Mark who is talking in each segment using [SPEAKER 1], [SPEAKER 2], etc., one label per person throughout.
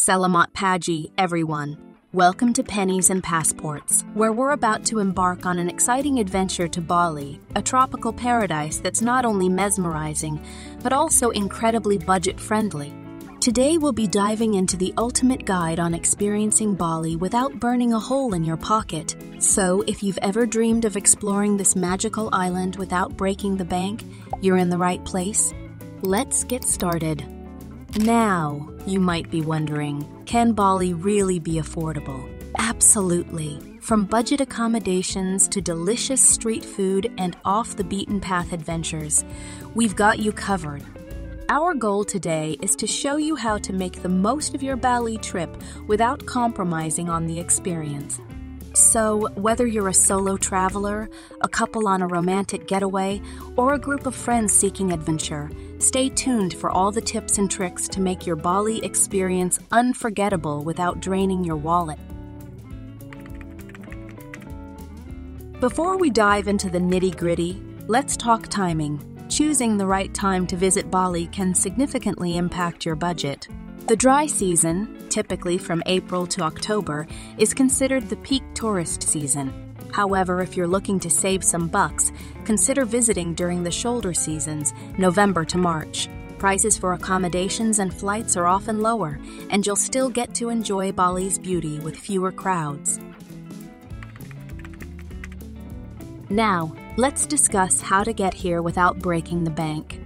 [SPEAKER 1] Selamat pagi, everyone. Welcome to Pennies and Passports, where we're about to embark on an exciting adventure to Bali, a tropical paradise that's not only mesmerizing, but also incredibly budget-friendly. Today we'll be diving into the ultimate guide on experiencing Bali without burning a hole in your pocket. So, if you've ever dreamed of exploring this magical island without breaking the bank, you're in the right place. Let's get started. Now, you might be wondering, can Bali really be affordable? Absolutely. From budget accommodations to delicious street food and off-the-beaten-path adventures, we've got you covered. Our goal today is to show you how to make the most of your Bali trip without compromising on the experience. So, whether you're a solo traveler, a couple on a romantic getaway, or a group of friends seeking adventure, stay tuned for all the tips and tricks to make your Bali experience unforgettable without draining your wallet. Before we dive into the nitty-gritty, let's talk timing. Choosing the right time to visit Bali can significantly impact your budget. The dry season, typically from April to October, is considered the peak tourist season. However, if you're looking to save some bucks, consider visiting during the shoulder seasons, November to March. Prices for accommodations and flights are often lower, and you'll still get to enjoy Bali's beauty with fewer crowds. Now, let's discuss how to get here without breaking the bank.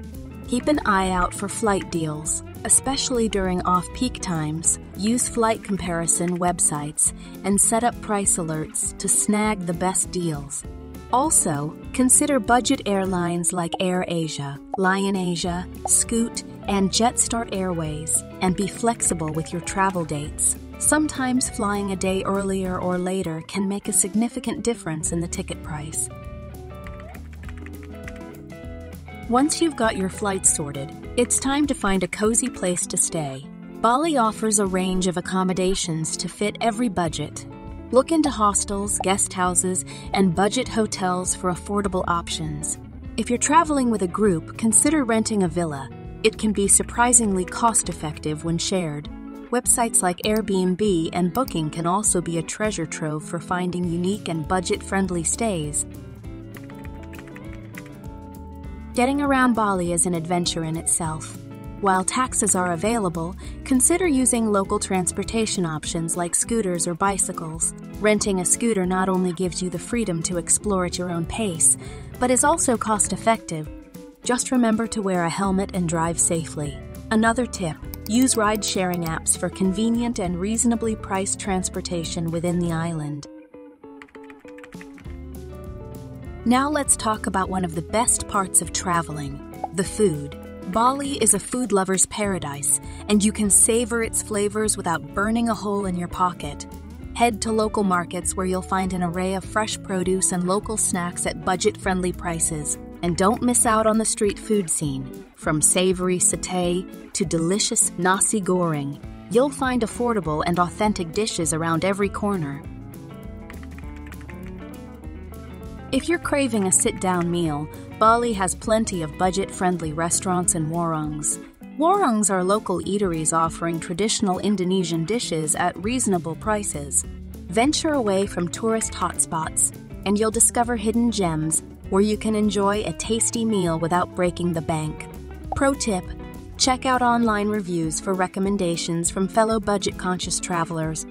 [SPEAKER 1] Keep an eye out for flight deals, especially during off-peak times. Use flight comparison websites and set up price alerts to snag the best deals. Also, consider budget airlines like AirAsia, Lion Asia, Scoot, and Jetstar Airways, and be flexible with your travel dates. Sometimes flying a day earlier or later can make a significant difference in the ticket price. Once you've got your flights sorted, it's time to find a cozy place to stay. Bali offers a range of accommodations to fit every budget. Look into hostels, guest houses, and budget hotels for affordable options. If you're traveling with a group, consider renting a villa. It can be surprisingly cost-effective when shared. Websites like Airbnb and Booking can also be a treasure trove for finding unique and budget-friendly stays. Getting around Bali is an adventure in itself. While taxis are available, consider using local transportation options like scooters or bicycles. Renting a scooter not only gives you the freedom to explore at your own pace, but is also cost-effective. Just remember to wear a helmet and drive safely. Another tip: use ride-sharing apps for convenient and reasonably priced transportation within the island. Now let's talk about one of the best parts of traveling, the food. Bali is a food lover's paradise, and you can savor its flavors without burning a hole in your pocket. Head to local markets where you'll find an array of fresh produce and local snacks at budget-friendly prices. And don't miss out on the street food scene. From savory satay to delicious nasi goreng, you'll find affordable and authentic dishes around every corner. If you're craving a sit-down meal, Bali has plenty of budget-friendly restaurants and warungs. Warungs are local eateries offering traditional Indonesian dishes at reasonable prices. Venture away from tourist hotspots, and you'll discover hidden gems where you can enjoy a tasty meal without breaking the bank. Pro tip: check out online reviews for recommendations from fellow budget-conscious travelers.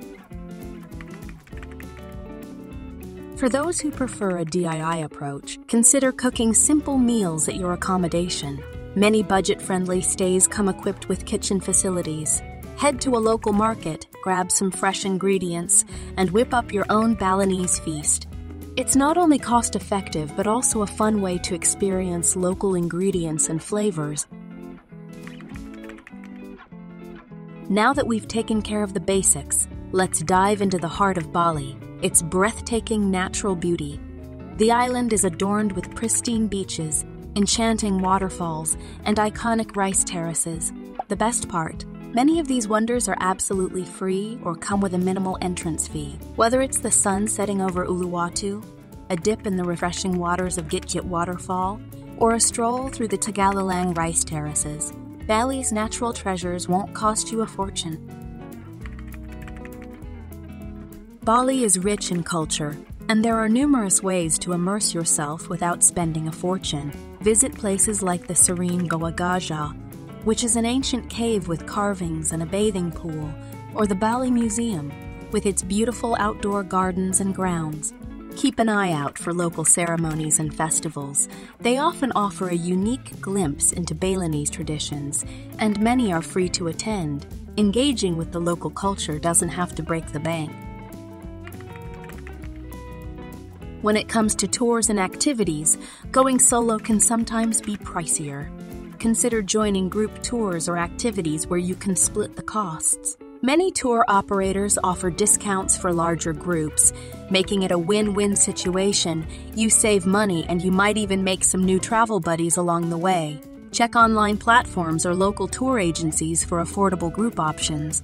[SPEAKER 1] For those who prefer a DIY approach, consider cooking simple meals at your accommodation. Many budget-friendly stays come equipped with kitchen facilities. Head to a local market, grab some fresh ingredients, and whip up your own Balinese feast. It's not only cost-effective, but also a fun way to experience local ingredients and flavors. Now that we've taken care of the basics, let's dive into the heart of Bali, its breathtaking natural beauty. The island is adorned with pristine beaches, enchanting waterfalls, and iconic rice terraces. The best part: many of these wonders are absolutely free or come with a minimal entrance fee. Whether it's the sun setting over Uluwatu, a dip in the refreshing waters of Gitgit Waterfall, or a stroll through the Tagalalang rice terraces, Bali's natural treasures won't cost you a fortune. Bali is rich in culture, and there are numerous ways to immerse yourself without spending a fortune. Visit places like the serene Goa Gajah, which is an ancient cave with carvings and a bathing pool, or the Bali Museum, with its beautiful outdoor gardens and grounds. Keep an eye out for local ceremonies and festivals. They often offer a unique glimpse into Balinese traditions, and many are free to attend. Engaging with the local culture doesn't have to break the bank. When it comes to tours and activities, going solo can sometimes be pricier. Consider joining group tours or activities where you can split the costs. Many tour operators offer discounts for larger groups, making it a win-win situation. You save money and you might even make some new travel buddies along the way. Check online platforms or local tour agencies for affordable group options.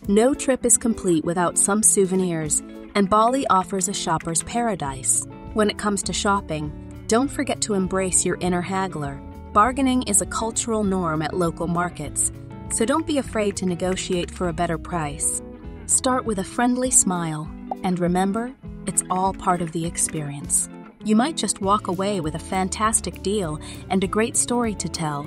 [SPEAKER 1] No trip is complete without some souvenirs, and Bali offers a shopper's paradise. When it comes to shopping, don't forget to embrace your inner haggler. Bargaining is a cultural norm at local markets, so don't be afraid to negotiate for a better price. Start with a friendly smile, and remember, it's all part of the experience. You might just walk away with a fantastic deal and a great story to tell.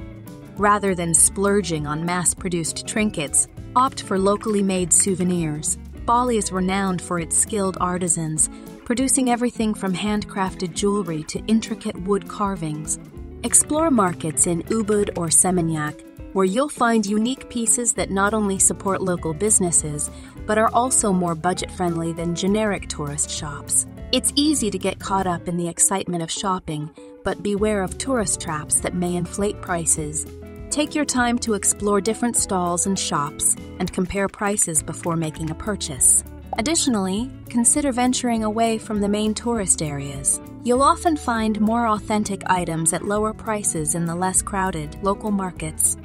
[SPEAKER 1] Rather than splurging on mass-produced trinkets, opt for locally made souvenirs. Bali is renowned for its skilled artisans, producing everything from handcrafted jewelry to intricate wood carvings. Explore markets in Ubud or Seminyak, where you'll find unique pieces that not only support local businesses, but are also more budget-friendly than generic tourist shops. It's easy to get caught up in the excitement of shopping, but beware of tourist traps that may inflate prices. Take your time to explore different stalls and shops and compare prices before making a purchase. Additionally, consider venturing away from the main tourist areas. You'll often find more authentic items at lower prices in the less crowded local markets.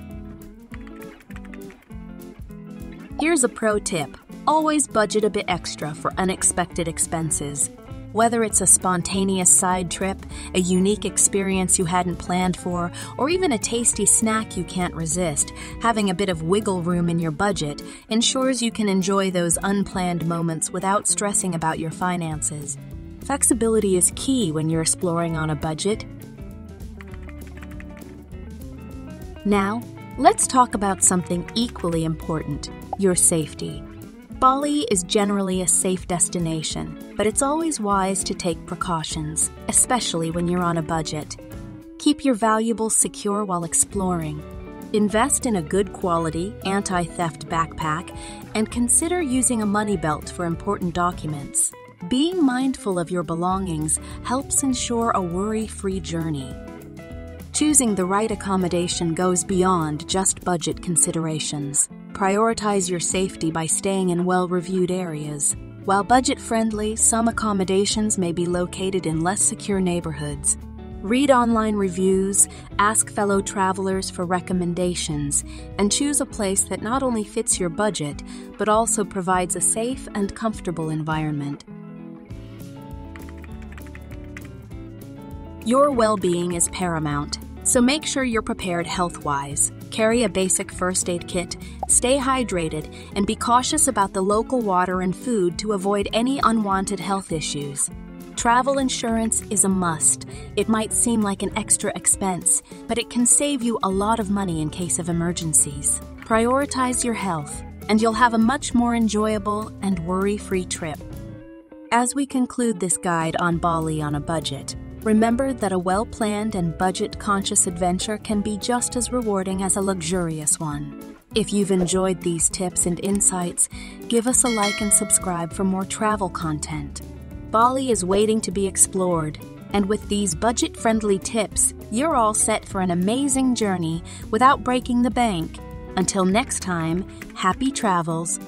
[SPEAKER 1] Here's a pro tip. Always budget a bit extra for unexpected expenses. Whether it's a spontaneous side trip, a unique experience you hadn't planned for, or even a tasty snack you can't resist, having a bit of wiggle room in your budget ensures you can enjoy those unplanned moments without stressing about your finances. Flexibility is key when you're exploring on a budget. Now, let's talk about something equally important: your safety. Bali is generally a safe destination, but it's always wise to take precautions, especially when you're on a budget. Keep your valuables secure while exploring. Invest in a good quality, anti-theft backpack, and consider using a money belt for important documents. Being mindful of your belongings helps ensure a worry-free journey. Choosing the right accommodation goes beyond just budget considerations. Prioritize your safety by staying in well-reviewed areas. While budget-friendly, some accommodations may be located in less secure neighborhoods. Read online reviews, ask fellow travelers for recommendations, and choose a place that not only fits your budget, but also provides a safe and comfortable environment. Your well-being is paramount, so make sure you're prepared health-wise. Carry a basic first aid kit, stay hydrated, and be cautious about the local water and food to avoid any unwanted health issues. Travel insurance is a must. It might seem like an extra expense, but it can save you a lot of money in case of emergencies. Prioritize your health, and you'll have a much more enjoyable and worry-free trip. As we conclude this guide on Bali on a budget, remember that a well-planned and budget-conscious adventure can be just as rewarding as a luxurious one. If you've enjoyed these tips and insights, give us a like and subscribe for more travel content. Bali is waiting to be explored, and with these budget-friendly tips, you're all set for an amazing journey without breaking the bank. Until next time, happy travels